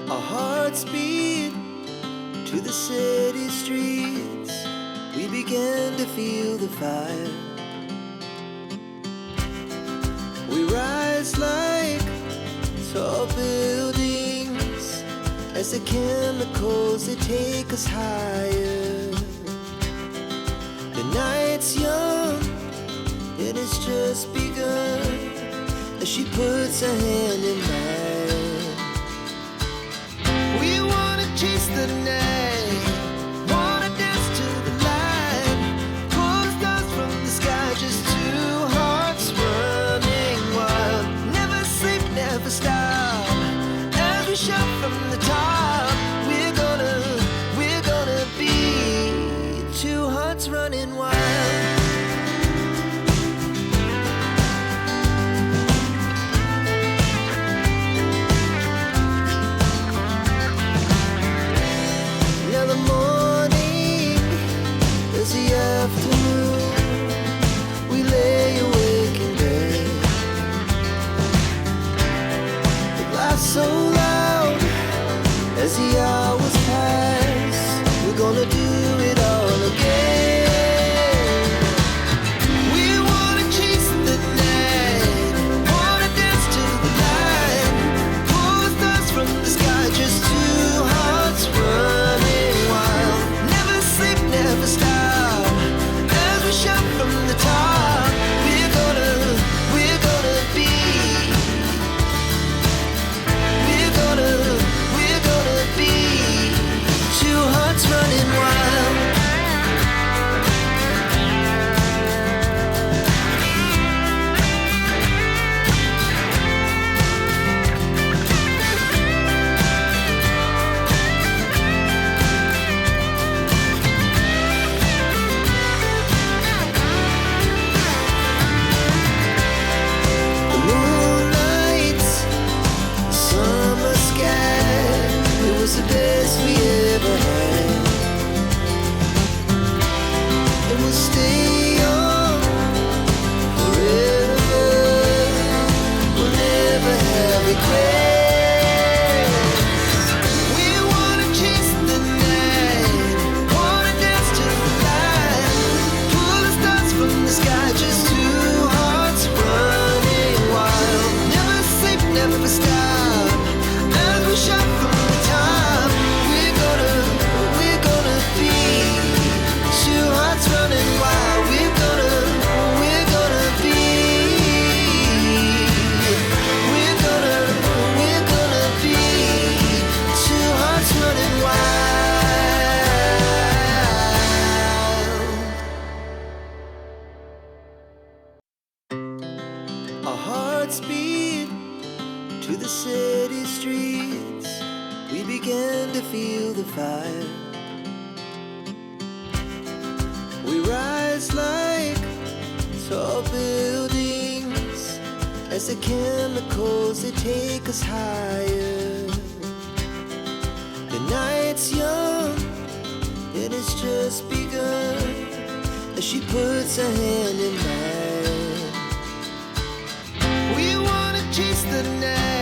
Our hearts beat to the city streets. We began to feel the fire. We rise like tall buildings as the chemicals, they take us higher. The night's young and it's just begun as she puts her hand in mine. We wanna chase the night, wanna dance to the light, pull stars from the sky, just two hearts running wild. Never sleep, never stop, as we shout from the top. We're gonna be two hearts running wild. Afternoon, we lay awake in bed. The laughs so loud as the hours pass. We're gonna do it all again. We wanna chase the night, wanna dance to the light, pull the stars from the sky, just two hearts running wild. Never sleep, never stop, shout from the top. We're gonna be. We're gonna be two hearts running wild. The best we ever had, and we'll stay on forever. We'll never have regrets. We wanna chase the night, wanna dance to the light, pull the stars from the sky, just two hearts running wild. Never sleep, never stop, as we shout from the top. Running wild, we're gonna be. We're gonna be two hearts running wild. Our hearts beat to the city streets. We began to feel the fire. We rise like tall buildings as the chemicals, they take us higher. The night's young and it's just begun as she puts her hand in mine. We wanna chase the night,